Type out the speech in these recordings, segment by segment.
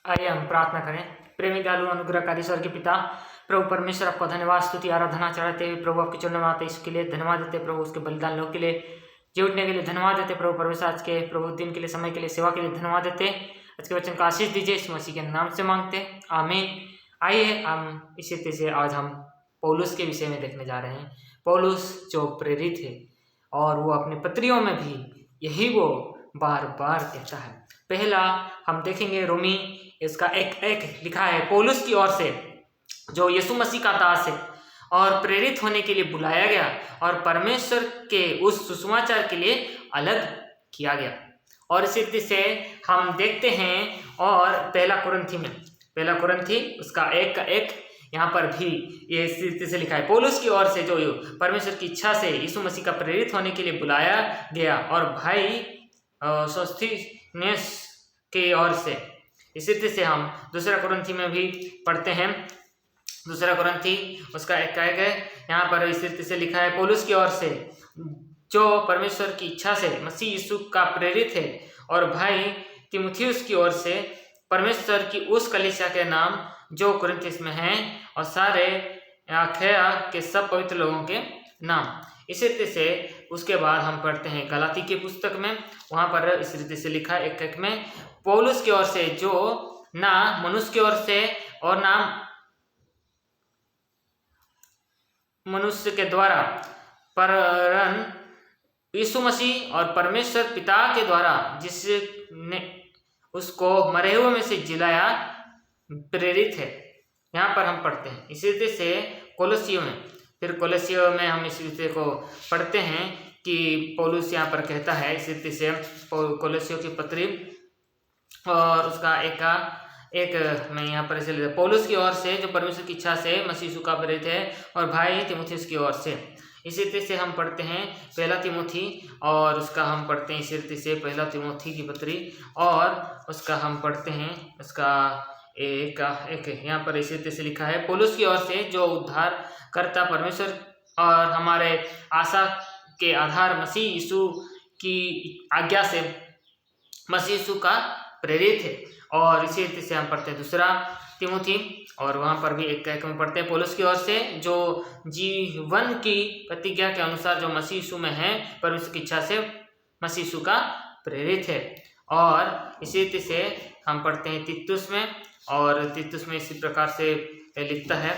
आइए हम प्रार्थना करें। प्रेमी दयालु अनुग्रहकारी स्वर्गीय पिता, प्रभु परमेश्वर आपको धन्यवाद स्तुति आराधना चढ़ाते हुए प्रभु आपके चरणों में आते इसके लिए धन्यवाद देते प्रभु, उसके बलिदान लोग के लिए जी उठने के लिए धन्यवाद देते प्रभु परमेश्वर, आज के प्रभु दिन के लिए, समय के लिए, सेवा के लिए धन्यवाद देते। आज के वचन का आशीष दीजिए, इस मसीह के नाम से मांगते, आमीन। आइए हम इसी तरह से आज हम पौलुस के विषय में देखने जा रहे हैं। पौलुस जो प्रेरित है और वो अपने पत्रियों में भी यही वो बार बार कहता है। पहला हम देखेंगे रोमी, इसका एक लिखा है पौलुस की ओर से, जो यीशु मसीह का दास है और प्रेरित होने के लिए बुलाया गया और परमेश्वर के उस सुसमाचार के लिए अलग किया गया। और इसी रीति से हम देखते हैं और पहला कुरिन्थी उसका एक यहाँ पर भी ये इस रीति से लिखा है, पौलुस की ओर से जो परमेश्वर की इच्छा से यीशु मसीह का प्रेरित होने के लिए बुलाया गया और भाई सोस्थिनेस की ओर से। इसी तरह से हम दूसरा कुरिन्थी में भी पढ़ते हैं, दूसरा कुरिन्थी उसका एक है, यहाँ पर इस रीति से लिखा है, पौलुस की ओर से जो परमेश्वर की इच्छा से मसीह यीशु का प्रेरित है और भाई तीमुथियुस की ओर से परमेश्वर की उस कलीसिया के नाम जो कुरिन्थिस में हैं और सारे अखाया के सब पवित्र लोगों के नाम। इसी रीति से उसके बाद हम पढ़ते हैं गलाती की पुस्तक में, वहाँ पर इस रीति से लिखा है एक में, पौलुस की ओर से जो ना मनुष्य की ओर से और ना मनुष्य के द्वारा परन यीशु मसीह और परमेश्वर पिता के द्वारा जिसने उसको मरे हुए में से जिलाया प्रेरित है। यहाँ पर हम पढ़ते हैं। इसी रीति से कोलोसियों में हम इस रीति को पढ़ते हैं कि पौलुस यहाँ पर कहता है, इस रीति से कोलोसियों की पत्री और उसका एक मैं यहाँ पर इसे पौलुस की ओर से जो परमेश्वर की इच्छा से मसीह यीशु का प्रेरित है और भाई तीमुथियुस की ओर से। इसी रीति से हम पढ़ते हैं पहला तीमुथी और उसका हम पढ़ते हैं इसी रीति से पहला तीमुथी की पत्री और उसका हम पढ़ते हैं उसका एक यहाँ पर इसी रीति से लिखा है, पौलुस की ओर से जो उद्धार करता परमेश्वर और हमारे आशा के आधार मसीह यीशु की आज्ञा से मसीह यीशु का प्रेरित है। और इसी रीति से हम पढ़ते हैं दूसरा तीमुथी और वहाँ पर भी एक में पढ़ते हैं, पौलुस की ओर से जो जीवन की प्रतिज्ञा के अनुसार जो मसीह यीशु में है परमेश्वर की इच्छा से मसीह यीशु का प्रेरित है। और इसी रीति से हम पढ़ते हैं तीतुस में और तीतुस में इसी प्रकार से लिखता है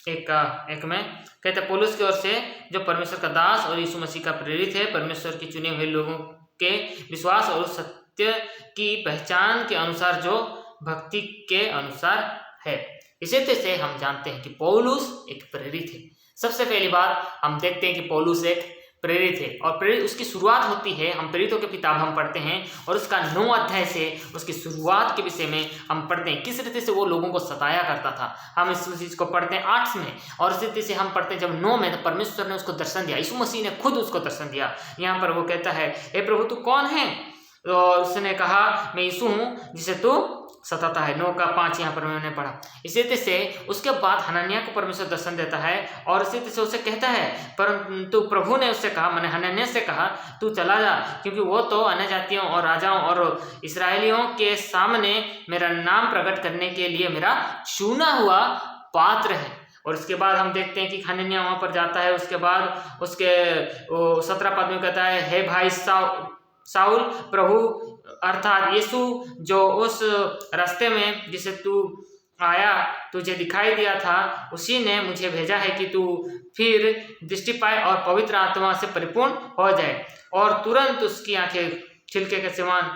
एक में कहते हैं, पौलुस की ओर से जो परमेश्वर का दास और यीशु मसीह का प्रेरित है परमेश्वर के चुने हुए लोगों के विश्वास और सत्य की पहचान के अनुसार जो भक्ति के अनुसार है। इसी तरह से हम जानते हैं कि पौलुस एक प्रेरित है। सबसे पहली बात हम देखते हैं कि पौलुस एक प्रेरित है और प्रेरित उसकी शुरुआत होती है, हम प्रेरितों की किताब हम पढ़ते हैं और उसका 9 अध्याय से उसकी शुरुआत के विषय में हम पढ़ते हैं, किस रीति से वो लोगों को सताया करता था। हम इस चीज़ को पढ़ते हैं 8 में और इसी रीति से हम पढ़ते हैं जब 9 में तो परमेश्वर ने उसको दर्शन दिया, यीशु मसीह ने खुद उसको दर्शन दिया। यहाँ पर वो कहता है, हे प्रभु तू कौन है? और उसने कहा, मैं यीशु हूँ जिसे तू सताता है। 9:5 यहाँ पर मैंने पढ़ा। इसी तरह से उसके बाद हनन्याह को परमेश्वर दर्शन देता है और इसी तरह से उसे कहता है, परंतु प्रभु ने उससे कहा, मैंने हनन्याह से कहा तू चला जा, क्योंकि वो तो अन्य जातियों और राजाओं और इसराइलियों के सामने मेरा नाम प्रकट करने के लिए मेरा चुना हुआ पात्र है। और इसके बाद हम देखते हैं कि हनन्याह वहाँ पर जाता है। उसके बाद उसके 17 पद में कहता है, हे भाई साउल, प्रभु अर्थात यीशु जो उस रास्ते में जिसे तू आया तुझे दिखाई दिया था, उसी ने मुझे भेजा है कि तू फिर दृष्टि पाए और पवित्र आत्मा से परिपूर्ण हो जाए। और तुरंत उसकी आंखें छिलके के समान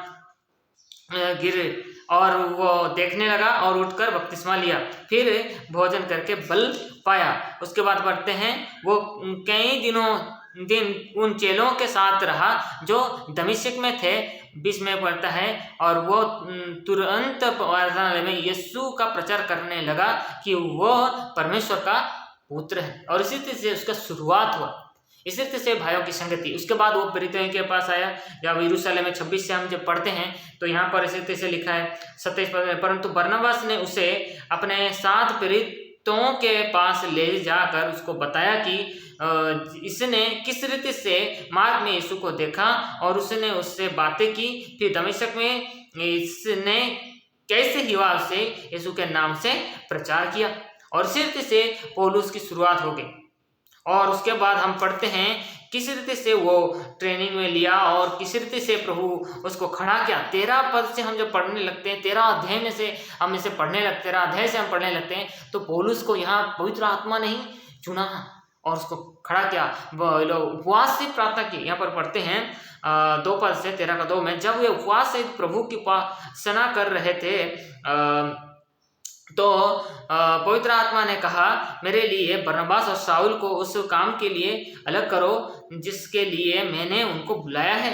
गिरे और वो देखने लगा और उठकर बपतिस्मा लिया, फिर भोजन करके बल पाया। उसके बाद पढ़ते हैं, वो कई दिन उन चेलों के साथ रहा जो दमिश्क में थे। 20 में पढ़ता है, और वो तुरंत आराधनालय में यीशु का प्रचार करने लगा कि वो परमेश्वर का पुत्र है। और इसी तरह से उसका शुरुआत हुआ। इसी तरह से भाइयों की संगति। उसके बाद वो प्रेरितों के पास आया, जब यरूशलेम में 26 से हम जब पढ़ते हैं तो यहाँ पर इसी तरह से लिखा है 27 पद में, परंतु बरनबास ने उसे अपने साथ प्रेरितों के पास ले जाकर उसको बताया कि इसने किस रीति से मार्ग में यीशु को देखा और उसने उससे बातें की। फिर दमिश्क में इसने कैसे हिवाल से यीशु के नाम से प्रचार किया और इसी रीति से पौलुस की शुरुआत हो गई। और उसके बाद हम पढ़ते हैं किस रीति से वो ट्रेनिंग में लिया और किस रीति से प्रभु उसको खड़ा किया। 13 पद से हम जब पढ़ने लगते हैं, 13 अध्याय में से हम इसे पढ़ने लगते, 13 अध्याय से हम पढ़ने लगते हैं, तो पौलुस को यहाँ पवित्र आत्मा ने ही चुना और उसको खड़ा किया। उपवास से प्रार्थना की। यहाँ पर पढ़ते हैं 2 पद से 13 का 2 में, जब वे उपवास से प्रभु की उपासना कर रहे थे तो पवित्र आत्मा ने कहा, मेरे लिए बरनबास और शाऊल को उस काम के लिए अलग करो जिसके लिए मैंने उनको बुलाया है।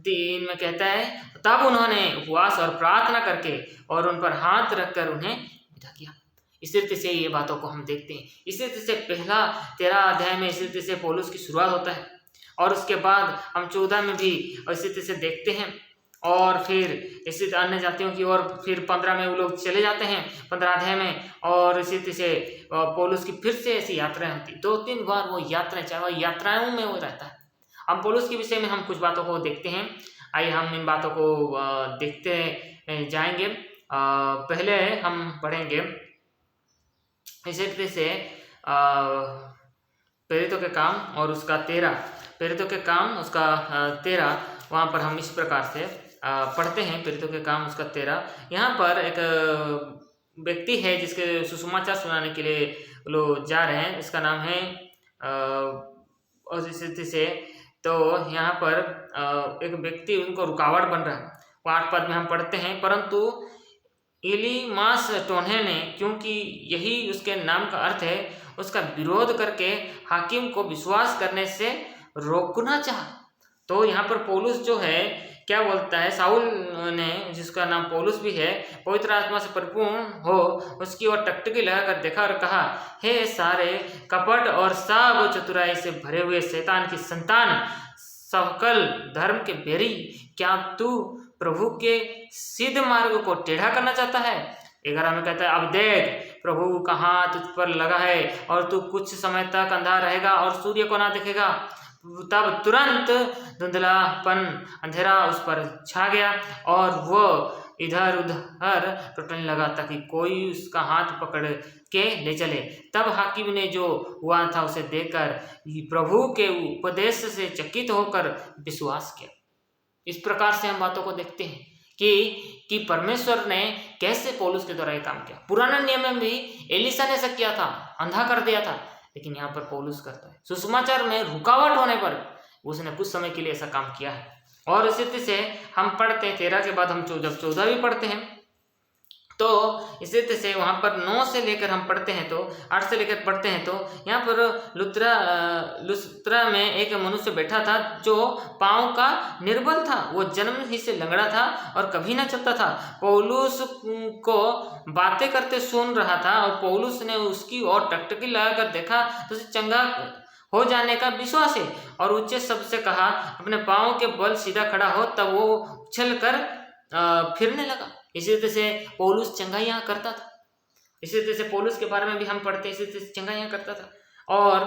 3 में कहता है, तब उन्होंने उपवास और प्रार्थना करके और उन पर हाथ रखकर उन्हें विदा किया। इस रीति से ये बातों को हम देखते हैं। इस रीति से पहला 13 अध्याय में इस रीति से पौलुस की शुरुआत होता है और उसके बाद हम 14 में भी इस रीति से देखते हैं और फिर इसी अन्य जातियों की ओर फिर 15 में वो लोग चले जाते हैं 15 अध्याय में, और इसी रीति से पौलुस की फिर से ऐसी यात्राएं होती। 2-3 बार वो यात्राएं, चाहे वो यात्राओं में वो रहता है। हम पौलुस के विषय में हम कुछ बातों को देखते हैं। आइए हम इन बातों को देखते जाएंगे। पहले हम पढ़ेंगे इसी रीति से प्रेरितों के काम और उसका 13, प्रेरितों के काम उसका 13, वहाँ पर हम इस प्रकार से पढ़ते हैं। प्रेरितों के काम उसका 13। यहाँ पर एक व्यक्ति है जिसके सुसमाचार सुनाने के लिए लोग जा रहे हैं, इसका नाम है और इस रीति से तो यहाँ पर एक व्यक्ति उनको रुकावट बन रहा है। 8 पद में हम पढ़ते हैं, परंतु इलीमास टोन्हे ने, क्योंकि यही उसके नाम का अर्थ है, उसका विरोध करके हाकिम को विश्वास करने से रोकना चाहा। तो यहाँ पर पौलुस जो है क्या बोलता है, शाऊल ने, जिसका नाम पौलुस भी है, पवित्र आत्मा से परिपूर्ण हो उसकी ओर टकटकी लगाकर देखा और कहा, हे सारे कपट और सब चतुराई से भरे हुए शैतान की संतान, सकल धर्म के बैरी, क्या तू प्रभु के सिद्ध मार्ग को टेढ़ा करना चाहता है। 11 में कहता है, अब देख प्रभु का हाथ तुझ पर लगा है और तू कुछ समय तक अंधा रहेगा और सूर्य को ना देखेगा। तब तुरंत धुंधलापन, अंधेरा उस पर छा गया और वो इधर उधर टूटने लगा ताकि कोई उसका हाथ पकड़ के ले चले। तब हाकिम ने जो हुआ था उसे देखकर प्रभु के उपदेश से चकित होकर विश्वास किया। इस प्रकार से हम बातों को देखते हैं कि परमेश्वर ने कैसे पौलुस के द्वारा ये काम किया। पुराने नियम में भी एलीशा ने ऐसा किया था, अंधा कर दिया था, लेकिन यहाँ पर पौलुस करता है। सुसमाचार में रुकावट होने पर उसने कुछ समय के लिए ऐसा काम किया है। और इसी तरह से हम पढ़ते हैं 13 के बाद हम जब 14 भी पढ़ते हैं तो इसी तरह से वहाँ पर 9 से लेकर हम पढ़ते हैं तो 8 से लेकर पढ़ते हैं तो यहाँ पर लुस्त्रा में एक मनुष्य बैठा था जो पाँव का निर्बल था। वो जन्म ही से लंगड़ा था और कभी ना चलता था। पौलुस को बातें करते सुन रहा था और पौलुस ने उसकी ओर टकटकी लगाकर देखा तो उसे चंगा हो जाने का विश्वास है और ऊंचे शब्द से कहा, अपने पाँव के बल सीधा खड़ा हो। तब वो उछल कर फिरने लगा। इसी तरह से पौलुस चंगाइयाँ करता था। इसी तरह से पौलुस के बारे में भी हम पढ़ते हैं, इसी तरह से चंगाइयाँ करता था। और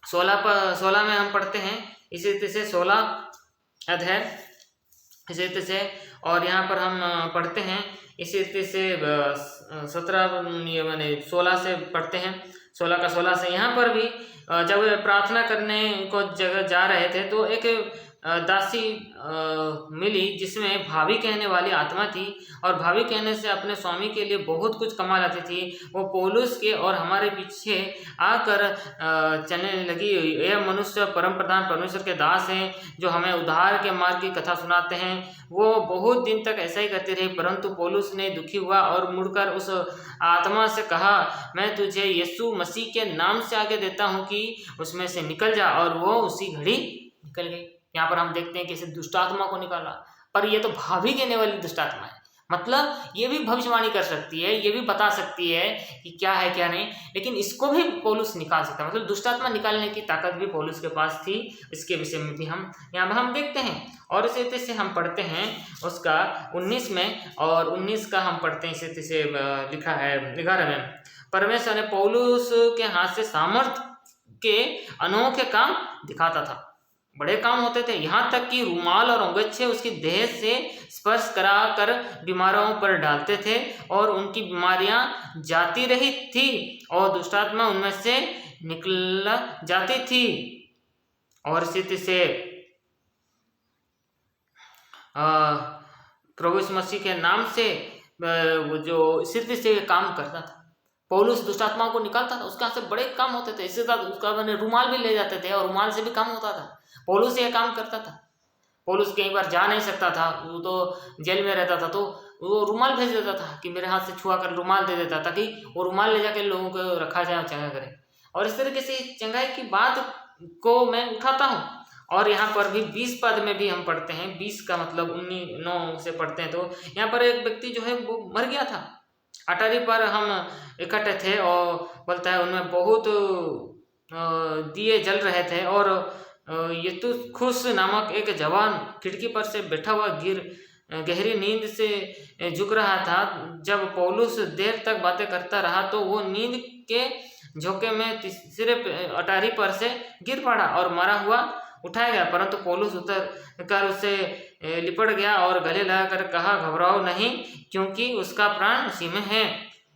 16 में हम पढ़ते हैं इसी तरह से 16 अध्याय इसी तरह से, और यहाँ पर हम पढ़ते हैं इसी तरह से 16 से पढ़ते हैं 16 का 16 से। यहाँ पर भी जब प्रार्थना करने को जगह जा रहे थे तो एक दासी मिली जिसमें भाभी कहने वाली आत्मा थी और भाभी कहने से अपने स्वामी के लिए बहुत कुछ कमा लाती थी। वो पौलुस के और हमारे पीछे आकर चलने लगी। यह मनुष्य परम प्रधान परमेश्वर के दास हैं जो हमें उद्धार के मार्ग की कथा सुनाते हैं। वो बहुत दिन तक ऐसा ही करती रही, परंतु पौलुस ने दुखी हुआ और मुड़कर उस आत्मा से कहा, मैं तुझे यीशु मसीह के नाम से आगे देता हूँ कि उसमें से निकल जा। और वो उसी घड़ी निकल गई। यहाँ पर हम देखते हैं कैसे दुष्ट आत्मा को निकाला, पर ये तो भाभी कहने वाली दुष्ट आत्मा है। मतलब ये भी भविष्यवाणी कर सकती है, ये भी बता सकती है कि क्या है क्या नहीं, लेकिन इसको भी पौलुस निकाल सकता है। मतलब दुष्ट आत्मा निकालने की ताकत भी पौलुस के पास थी। इसके विषय में भी हम यहाँ पर हम देखते हैं। और इसी तरह से हम पढ़ते हैं उसका 19 में, और 19 का हम पढ़ते हैं इसी तरह से लिखा है 11 में, परमेश्वर ने पौलुस के हाथ से सामर्थ के अनोखे काम दिखाता था। बड़े काम होते थे, यहाँ तक कि रुमाल और अंगोछे उसकी देह से स्पर्श करा कर बीमारों पर डालते थे और उनकी बीमारियां जाती रही थी और दुष्टात्मा उनमें से निकल जाती थी। और इसी तरह से प्रभु यीशु मसीह के नाम से वो जो सिद्ध से काम करता था, पौलुस दुष्टात्माओं को निकालता था, उसके हाथ से बड़े काम होते थे। इसके साथ उसका मैंने रुमाल भी ले जाते थे और रुमाल से भी काम होता था। पौलुस ये काम करता था। पौलुस कई बार जा नहीं सकता था, वो तो जेल में रहता था, तो वो रुमाल भेज देता था कि मेरे हाथ से छुआ कर रुमाल दे देता, ताकि वो रुमाल ले जाकर लोगों को रखा जाए, चंगा करे। और इस तरीके से चंगाई की बात को मैं उठाता हूँ। और यहाँ पर भी 20 पद में भी हम पढ़ते हैं, 20 का मतलब 19 से पढ़ते हैं, तो यहाँ पर एक व्यक्ति जो है वो मर गया था। अटारी पर हम इकट्ठे थे और बोलता है उनमें बहुत दिए जल रहे थे और यूतुखुस नामक एक जवान खिड़की पर से बैठा हुआ गहरी नींद से झुक रहा था। जब पौलुस देर तक बातें करता रहा तो वो नींद के झोंके में तीसरे अटारी पर से गिर पड़ा और मरा हुआ उठाया गया, परंतु पौलुस उतर कर उसे लिपट गया और गले लगाकर कहा, घबराओ नहीं, क्योंकि उसका प्राण उसी में है।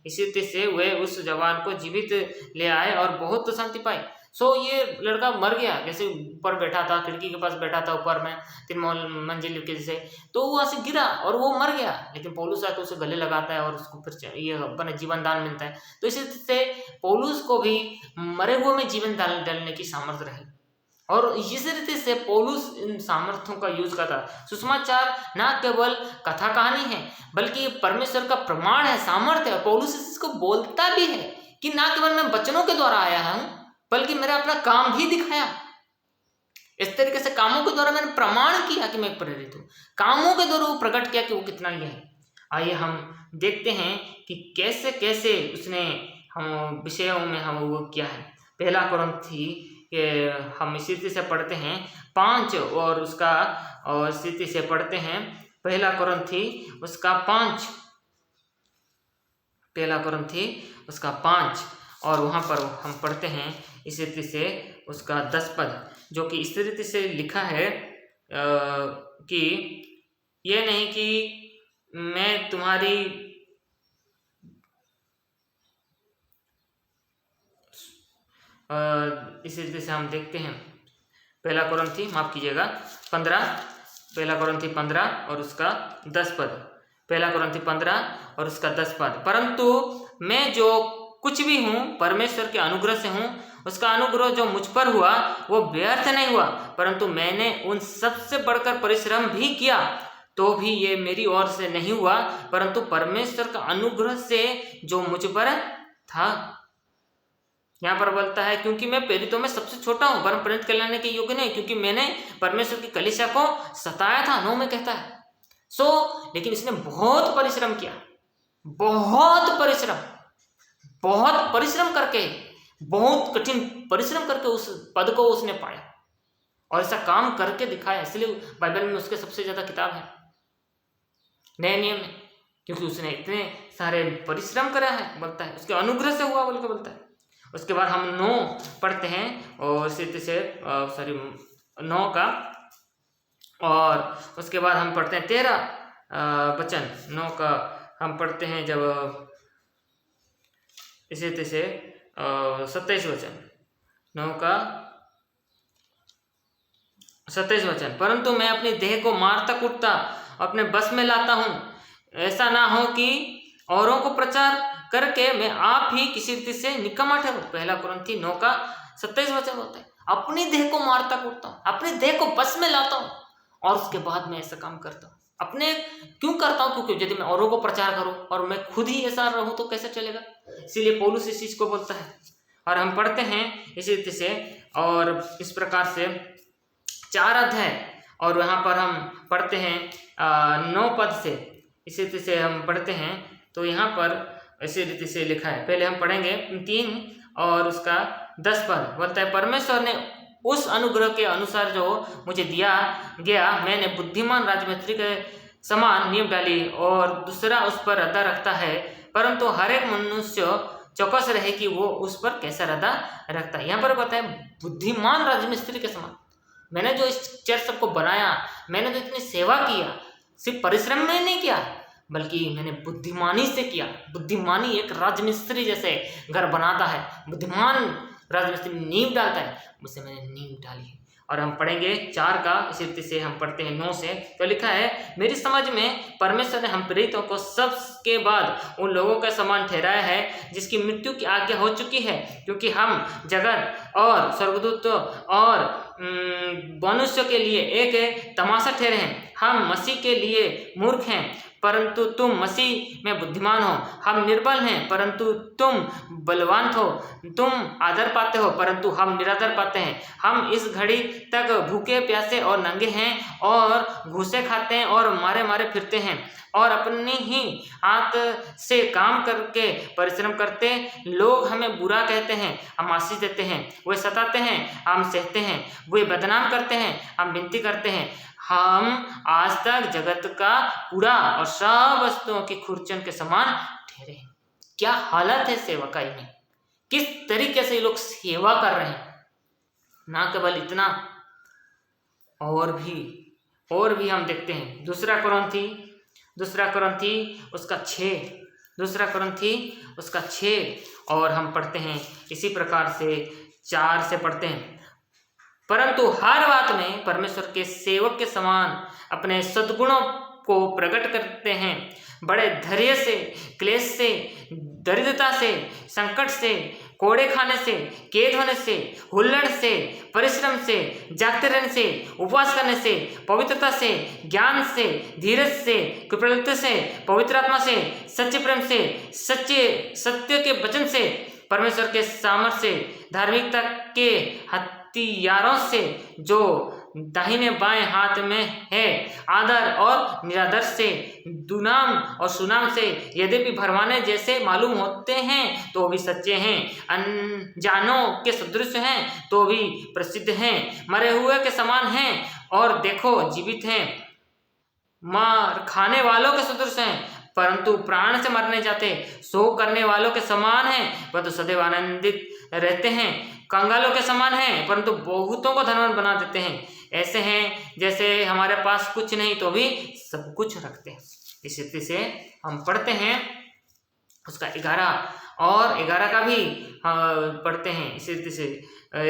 इसी तरह से वे उस जवान को जीवित ले आए और बहुत शांति पाई। सो ये लड़का मर गया, जैसे ऊपर बैठा था, खिड़की के पास बैठा था ऊपर में 3 मंजिल के जैसे, तो वो ऐसे गिरा और वो मर गया। लेकिन पौलुस आकर उसे गले लगाता है और उसको फिर ये अपने जीवन दान मिलता है। तो इसी से पौलुस को भी मरे हुए में जीवन दान डालने की सामर्थ्य रही और इस रीति से पौलुस इन सामर्थ्यों का यूज करता है। सुसमाचार ना केवल कथा कहानी है, बल्कि परमेश्वर का प्रमाण है, सामर्थ्य है। पौलुस इसको बोलता भी है कि ना केवल मैं वचनों के द्वारा आया हूं, बल्कि मेरा अपना काम भी दिखाया। इस तरीके से कामों के द्वारा मैंने प्रमाण किया कि मैं प्रेरित हूँ। कामों के द्वारा वो प्रकट किया कि वो कितना ये है। आइए हम देखते हैं कि कैसे कैसे उसने हम विषयों में हम वो किया है। पहला कुरिन्थी के हम स्थिति से पढ़ते हैं 5 और उसका और स्थिति से पढ़ते हैं पहला कुरिन्थी उसका 5, पहला कुरिन्थी उसका 5 और वहाँ पर हम पढ़ते हैं इस रीति से उसका 10 पद, जो कि इस रीति से लिखा है कि ये नहीं कि मैं तुम्हारी इस रीति से हम देखते हैं पहला कुरिन्थी माफ कीजिएगा 15, पहला कुरिन्थी 15 और उसका 10 पद, पहला कुरिन्थी 15 और उसका 10 पद। परंतु मैं जो कुछ भी हूँ परमेश्वर के अनुग्रह से हूँ, उसका अनुग्रह जो मुझ पर हुआ वो व्यर्थ नहीं हुआ, परंतु मैंने उन सबसे बढ़कर परिश्रम भी किया, तो भी ये मेरी ओर से नहीं हुआ, परंतु परमेश्वर का अनुग्रह से जो मुझ पर था। यहाँ पर बोलता है क्योंकि मैं प्रेरितों में सबसे छोटा हूँ, परम प्रेरित कहलाने के योग्य नहीं, क्योंकि मैंने परमेश्वर की कलीसिया को सताया था। 9 में कहता है लेकिन इसने बहुत परिश्रम किया, बहुत परिश्रम करके, बहुत कठिन परिश्रम करके उस पद को उसने पाया और ऐसा काम करके दिखाया। इसलिए बाइबल में उसके सबसे ज्यादा किताब है नए नियम में, क्योंकि उसने इतने सारे परिश्रम करा है, बोलता है उसके अनुग्रह से हुआ बोल के बोलता है। उसके बाद हम 9 पढ़ते हैं और सिद्ध से 9 का, और उसके बाद हम पढ़ते हैं 13 वचन 9 का हम पढ़ते हैं जब इसी तरह से 27 वचन 9 का 27 वचन। परंतु मैं अपनी देह को मारता कूटता अपने बस में लाता हूँ, ऐसा ना हो कि औरों को प्रचार करके मैं आप ही किसी रीति से निकम्मा ठहरूं। पहला कुरिन्थी 9 का 27 वचन होता है, अपनी देह को मारता कूटता हूँ, अपनी देह को बस में लाता हूँ और उसके बाद मैं ऐसा काम करता हूँ। अपने क्यों करता हूँ? क्योंकि यदि मैं औरों को प्रचार करूँ और मैं खुद ही ऐसा रहूँ तो कैसे चलेगा। इसीलिए पौलुस इस चीज को बोलता है। और हम पढ़ते हैं इसी रीति से और इस प्रकार से 4 अध्याय और वहाँ पर हम पढ़ते हैं 9 पद से इसी रीति से हम पढ़ते हैं। तो यहाँ पर इसी रीति से लिखा है, पहले हम पढ़ेंगे 3 और उसका 10 पद। बोलता है परमेश्वर ने उस अनुग्रह के अनुसार जो मुझे दिया गया, मैंने बुद्धिमान राजमिस्त्री के समान नींव डाली और दूसरा उस पर रद्दा रखता है, परंतु हर एक मनुष्य चौकस रहे कि वो उस पर कैसा रद्दा रखता है। यहाँ पर कहता है बुद्धिमान राजमिस्त्री के समान। मैंने जो इस चर्च सबको बनाया, मैंने जो इतनी सेवा किया, सिर्फ परिश्रम में नहीं किया, बल्कि मैंने बुद्धिमानी से किया। बुद्धिमानी एक राजमिस्त्री जैसे घर बनाता है, बुद्धिमान राजमिस्त्री नींव डालता है, मुझसे मैंने नींव डाली है। और हम पढ़ेंगे 4 का, इसी रीति से हम पढ़ते हैं 9 से। तो लिखा है, मेरी समझ में परमेश्वर ने हम प्रेरितों को सबके बाद उन लोगों का समान ठहराया है जिसकी मृत्यु की आज्ञा हो चुकी है, क्योंकि हम जगत और स्वर्गदूतों और मनुष्य के लिए एक तमाशा ठहरे हैं। हम मसीह के लिए मूर्ख हैं, परंतु तुम मसीह में बुद्धिमान हो। हम निर्बल हैं, परंतु तुम बलवान हो। तुम आदर पाते हो, परंतु हम निरादर पाते हैं। हम इस घड़ी तक भूखे प्यासे और नंगे हैं और घूसे खाते हैं और मारे मारे फिरते हैं और अपनी ही हाथ से काम करके परिश्रम करते। लोग हमें बुरा कहते हैं, हम आशीष देते हैं। वे सताते हैं, हम सहते हैं। वे बदनाम करते हैं, हम विनती करते हैं। हम आज तक जगत का कूड़ा और सब वस्तुओं की खुरचन के समान ठहरे हैं। क्या हालत है सेवकाई में, किस तरीके से ये लोग सेवा कर रहे हैं। ना केवल इतना, और भी हम देखते हैं। दूसरा कुरिन्थी उसका 6 और हम पढ़ते हैं इसी प्रकार से 4 से पढ़ते हैं। परंतु हर बात में परमेश्वर के सेवक के समान अपने सद्गुणों को प्रकट करते हैं। बड़े धैर्य से, क्लेश से, दरिद्रता से, संकट से, कोड़े खाने से, कैद होने से, हुल्लड़ से, परिश्रम से, जागते रहने से, उपवास करने से, पवित्रता से, ज्ञान से, धीरज से, कृपालुता से, पवित्र आत्मा से, सच्चे प्रेम से, सत्य के वचन से, परमेश्वर के सामर्थ्य से, धार्मिकता के हथियारों से जो दाहिने बाएं हाथ में है, आदर और निरादर से, दुनाम और सुनाम से, यद्यपि भरमाने जैसे मालूम होते हैं तो भी सच्चे हैं, अनजानों के सदृश हैं तो भी प्रसिद्ध हैं, मरे हुए के समान हैं और देखो जीवित हैं, मार खाने वालों के सदृश हैं परंतु प्राण से मरने जाते, शोक करने वालों के समान हैं परंतु सदैव आनंदित रहते हैं, कंगालों के समान हैं परंतु बहुतों को धनवान बना देते हैं। ऐसे हैं जैसे हमारे पास कुछ नहीं तो भी सब कुछ रखते हैं। इस रीति से हम पढ़ते हैं उसका 11 का भी पढ़ते हैं। इस रीति से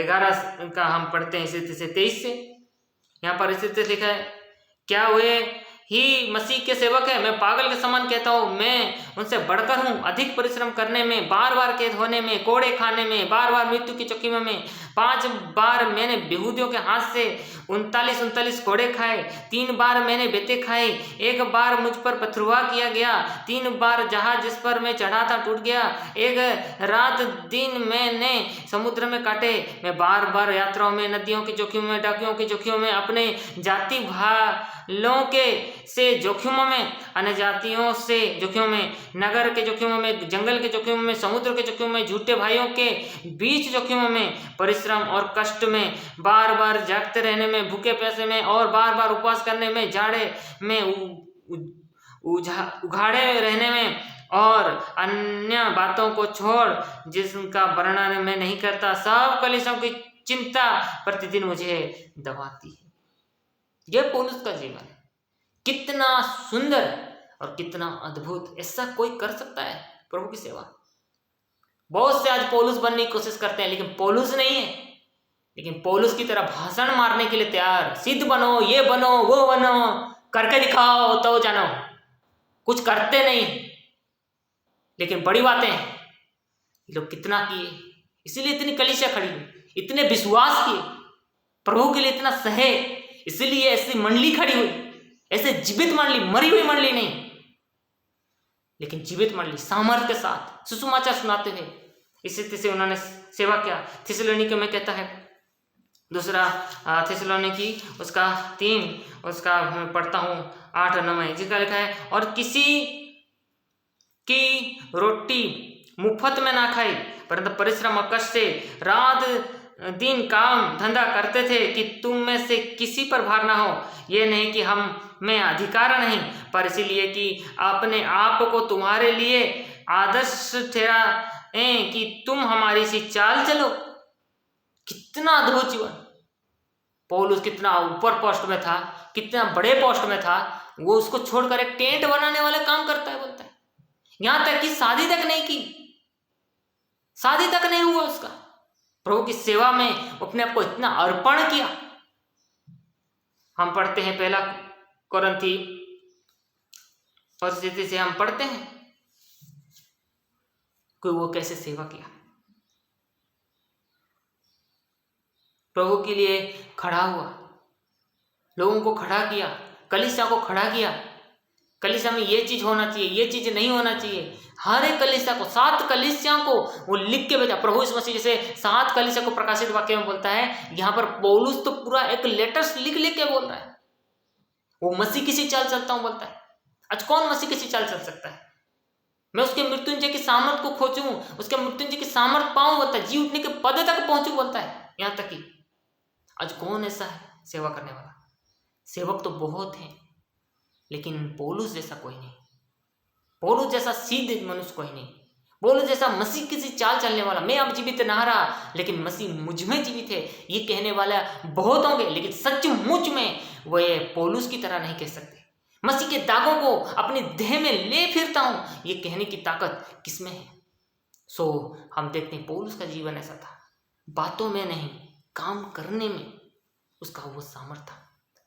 11 का हम पढ़ते हैं इस रीति से 23 से। यहाँ पर इस रीति से लिखा है, क्या वे ही मसीह के सेवक है? मैं पागल के समान कहता हूँ, मैं उनसे बढ़कर हूँ। अधिक परिश्रम करने में, बार बार कैद होने में, कोड़े खाने में, बार बार मृत्यु की चौकी में 5 बार मैंने यहूदियों के हाथ से 39 कोड़े खाए, 3 बार मैंने बेते खाए, 1 बार मुझ पर पथरुआ किया गया, 3 बार जहाज जिस पर मैं चढ़ा था टूट गया, 1 रात दिन मैंने समुद्र में काटे। मैं बार बार यात्राओं में, नदियों के जोखिम में, डाकियों के जोखिम में, अपने जाति भालों के से जोखिमों में, अन्य जातियों से जोखिमों में, नगर के जोखिमों में, जंगल के जोखिमों में, समुद्र के जोखिमों में, झूठे भाइयों के बीच जोखिमों में, परिश्रम और कष्ट में, बार बार जागते रहने में, भूखे प्यासे में और बार बार उपवास करने में, जाड़े में उघाड़े रहने में और अन्य बातों को छोड़ जिसका वर्णन मैं नहीं करता, सब कलीसियों की चिंता प्रतिदिन मुझे दबाती है। यह पौलुस का जीवन है। कितना सुंदर और कितना अद्भुत, ऐसा कोई कर सकता है प्रभु की सेवा? बहुत से आज पौलुस बनने की कोशिश करते हैं लेकिन पौलुस नहीं है, लेकिन पौलुस की तरह भाषण मारने के लिए तैयार, सिद्ध बनो, ये बनो, वो बनो, करके दिखाओ तो जानो, कुछ करते नहीं लेकिन बड़ी बातें ये लोग कितना किए। इसीलिए इतनी कलीसिया खड़ी हुई, इतने विश्वास किए, प्रभु के लिए इतना सहे, इसीलिए ऐसी मंडली खड़ी हुई, ऐसे जीवित मंडली, मरी हुई मंडली नहीं लेकिन जीवित मंडली सामर्थ्य के साथ सुसमाचार सुनाते हुए इस रीति से उन्होंने सेवा किया। थिस्सलुनीके में कहता है, दूसरा थिस्सलुनीकी उसका 3 उसका पढ़ता हूँ 8 और 9 में, जिसका लिखा है, और किसी की रोटी मुफ्त में ना खाई परंतु परिश्रम और कष्ट से रात दिन काम धंधा करते थे कि तुम में से किसी पर भार ना हो। ये नहीं कि हम में अधिकार नहीं, पर इसीलिए कि अपने आप को तुम्हारे लिए आदर्श ठहराएं कि तुम हमारी सी चाल चलो। कितना अद्भुत जीवन! पौलुस कितना ऊपर पोस्ट में था, कितना बड़े पोस्ट में था, वो उसको छोड़कर एक टेंट बनाने वाला काम करता है, बोलता है। यहां तक कि शादी तक नहीं की, शादी तक नहीं हुआ उसका। प्रभु की सेवा में अपने आप को इतना अर्पण किया। हम पढ़ते हैं पहला कोरिन्थी परिस्थिति से हम पढ़ते हैं कि वो कैसे सेवा किया, प्रभु के लिए खड़ा हुआ, लोगों को खड़ा किया, कलीसिया को खड़ा किया। कलीसिया में ये चीज होना चाहिए, ये चीज नहीं होना चाहिए। हर एक कलीसिया को, 7 कलीसिया को वो लिख के भेजा। प्रभु यीशु मसीह जैसे 7 कलीसिया को प्रकाशित वाक्य में बोलता है, यहाँ पर पौलुस तो पूरा एक लेटर्स लिख लिख के बोल रहा है। वो मसीह किसी चाल चलता हूं बोलता है। आज कौन मसीह किसी चाल चल सकता है? मैं उसके मृत्युंजय की सामर्थ को खोजूं, उसके मृत्युंजय की सामर्थ पाऊं बोलता है, जी उठने के पद तक पहुंचूं बोलता है। यहां तक कि आज कौन ऐसा है सेवा करने वाला? सेवक तो बहुत हैं, लेकिन पौलुस जैसा कोई नहीं, पौलुस जैसा सीधे मनुष्य कोई नहीं, पौलुस जैसा मसीह किसी चाल चलने वाला। मैं अब जीवित ना रहा, लेकिन मसीह मुझ में जीवित है, ये कहने वाला बहुत होंगे, लेकिन सचमुच में वो ये पौलुस की तरह नहीं कह सकते। मसीह के दागों को अपनी देह में ले फिरता हूं, ये कहने की ताकत किसमें है? हम देखते हैं पौलुस का जीवन ऐसा था, बातों में नहीं, काम करने में उसका वो सामर्थ्य था।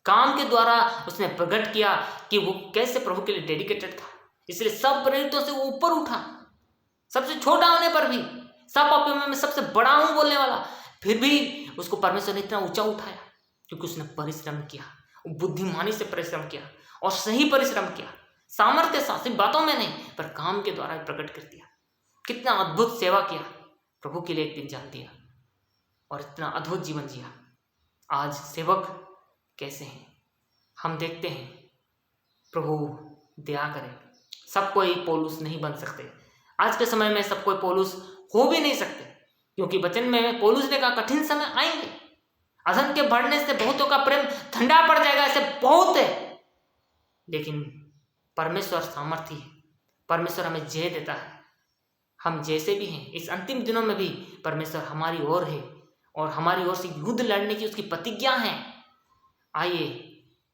काम के द्वारा उसने प्रकट किया कि वो कैसे प्रभु के लिए डेडिकेटेड था। इसलिए सब प्रेरितों से वो ऊपर उठा, सबसे छोटा होने पर भी, सब पापियों में सबसे बड़ा हूं बोलने वाला, फिर भी उसको परमेश्वर ने इतना ऊंचा उठाया क्योंकि उसने परिश्रम किया, बुद्धिमानी से परिश्रम किया और सही परिश्रम किया, सामर्थ्य के साथ, सिर्फ बातों में नहीं पर काम के द्वारा प्रकट कर दिया। कितना अद्भुत सेवा किया, प्रभु के लिए एक दिन जान दिया और इतना अद्भुत जीवन जिया। आज सेवक कैसे हैं हम देखते हैं। प्रभु दया करे, सब कोई पौलुस नहीं बन सकते। आज के समय में सब कोई पौलुस हो भी नहीं सकते, क्योंकि वचन में पौलुस ने कहा कठिन समय आएंगे, अधर्म के बढ़ने से बहुतों का प्रेम ठंडा पड़ जाएगा, ऐसे बहुत है। लेकिन परमेश्वर सामर्थी है, परमेश्वर हमें जय देता है। हम जैसे भी हैं इस अंतिम दिनों में भी परमेश्वर हमारी ओर है और हमारी ओर से युद्ध लड़ने की उसकी प्रतिज्ञा है। आइए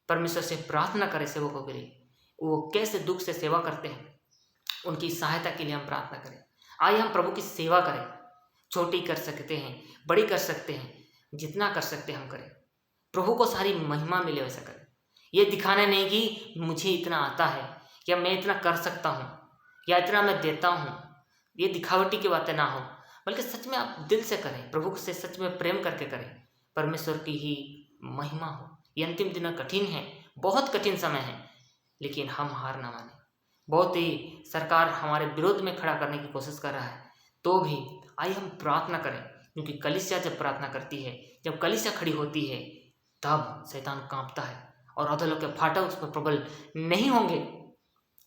परमेश्वर से प्रार्थना करें सेवकों के लिए, वो कैसे दुख से सेवा करते हैं, उनकी सहायता के लिए हम प्रार्थना करें। आइए हम प्रभु की सेवा करें, छोटी कर सकते हैं, बड़ी कर सकते हैं, जितना कर सकते हैं हम करें। प्रभु को सारी महिमा मिले वैसा करें। ये दिखाने नहीं कि मुझे इतना आता है या मैं इतना कर सकता हूँ या इतना मैं देता हूँ, ये दिखावटी की बातें ना हो, बल्कि सच में आप दिल से करें, प्रभु से सच में प्रेम करके करें, परमेश्वर की ही महिमा हो। ये अंतिम दिन कठिन है, बहुत कठिन समय है, लेकिन हम हार ना माने। बहुत ही सरकार हमारे विरोध में खड़ा करने की कोशिश कर रहा है, तो भी आइए हम प्रार्थना करें, क्योंकि कलीसिया जब प्रार्थना करती है, जब कलीसिया खड़ी होती है, तब शैतान कांपता है और अधोलोक के फाटक उस पर प्रबल नहीं होंगे।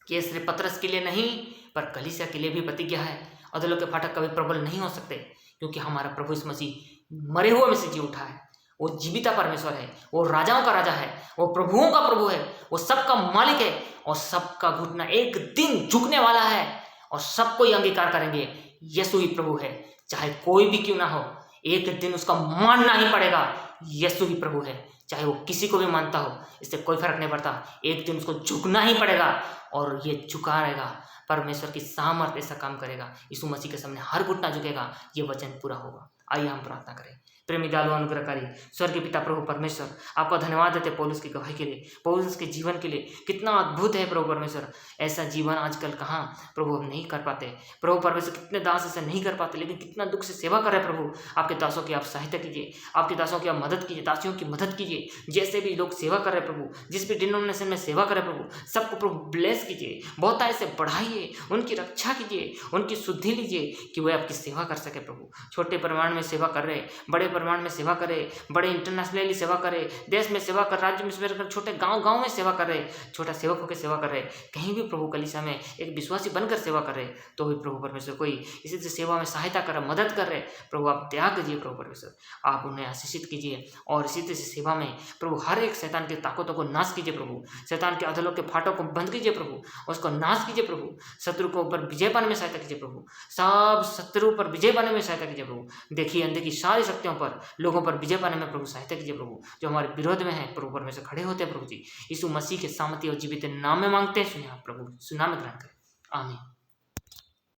ये सिर्फ पतरस के लिए नहीं पर कलीसिया के लिए भी प्रतिज्ञा है। अधोलोक के फाटक कभी प्रबल नहीं हो सकते, क्योंकि हमारा प्रभु यीशु मसीह मरे हुए में से जी उठा है। वो जीविता परमेश्वर है, वो राजाओं का राजा है, वो प्रभुओं का प्रभु है, वो सबका मालिक है और सबका घुटना एक दिन झुकने वाला है और सबको ही अंगीकार करेंगे यीशु ही प्रभु है। चाहे कोई भी क्यों ना हो, एक दिन उसका मानना ही पड़ेगा, यीशु ही प्रभु है। चाहे वो किसी को भी मानता हो, इससे कोई फर्क नहीं पड़ता, एक दिन उसको झुकना ही पड़ेगा और ये झुका रहेगा। परमेश्वर की सामर्थ ऐसा काम करेगा, यीशु मसीह के सामने हर घुटना झुकेगा, ये वचन पूरा होगा। आइए हम प्रार्थना करें। प्रेमी दयालु अनुग्रहकारी स्वर्गीय पिता प्रभु परमेश्वर, आपका धन्यवाद देते पौलुस की गवाही के लिए, पौलुस के जीवन के लिए। कितना अद्भुत है प्रभु परमेश्वर, ऐसा जीवन आजकल कहाँ प्रभु हम नहीं कर पाते। प्रभु परमेश्वर कितने दास ऐसा नहीं कर पाते, लेकिन कितना दुख से सेवा कर रहे प्रभु। आपके दासों की आप सहायता कीजिए, आपके दासों की आप मदद कीजिए, दासियों की मदद कीजिए। जैसे भी लोग सेवा कर रहे प्रभु, जिस भी डिनोमिनेशन में सेवा कर रहे प्रभु, सबको प्रभु ब्लेस कीजिए, बहुतायत से बढ़ाइए, उनकी रक्षा कीजिए, उनकी शुद्धि लीजिए कि वे आपकी सेवा कर सके प्रभु। छोटे परिमाण में सेवा कर रहे, बड़े परिमाण में सेवा करे, बड़े इंटरनेशनली सेवा करे, देश में सेवा कर, राज्य में सेवा कर, छोटे गांव में सेवा कर रहे, छोटा सेवक होकर सेवा कर रहे, कहीं भी प्रभु कलीसिया में एक विश्वासी बनकर सेवा कर रहे, तो भी प्रभु परमेश्वर कोई इसी से सेवा में सहायता कर रहा, मदद कर रहे, प्रभु आप दया कीजिए प्रभु परमेश्वर, आप उन्हें आशीषित कीजिए और इसी तरह से सेवा में प्रभु हर एक शैतान की ताकतों को नाश कीजिए प्रभु, शैतान के अधलों के फाटों को बंद कीजिए प्रभु, उसको नाश कीजिए प्रभु। शत्रु को ऊपर विजय पाने में सहायता कीजिए प्रभु, सब शत्रु पर विजय पाने में सहायता कीजिए प्रभु। देखिए अंधे की सारी शक्तियों पर, लोगों पर विजय पाने में प्रभु सहायता कीजिए प्रभु। जो हमारे विरोध में है प्रभु परमेश्वर खड़े होते हैं प्रभु जी, यीशु मसीह के सामर्थ्य और जीवित नाम में मांगते हैं, सुनिए आप प्रभु, सुनाम ग्रहण करें, आमीन।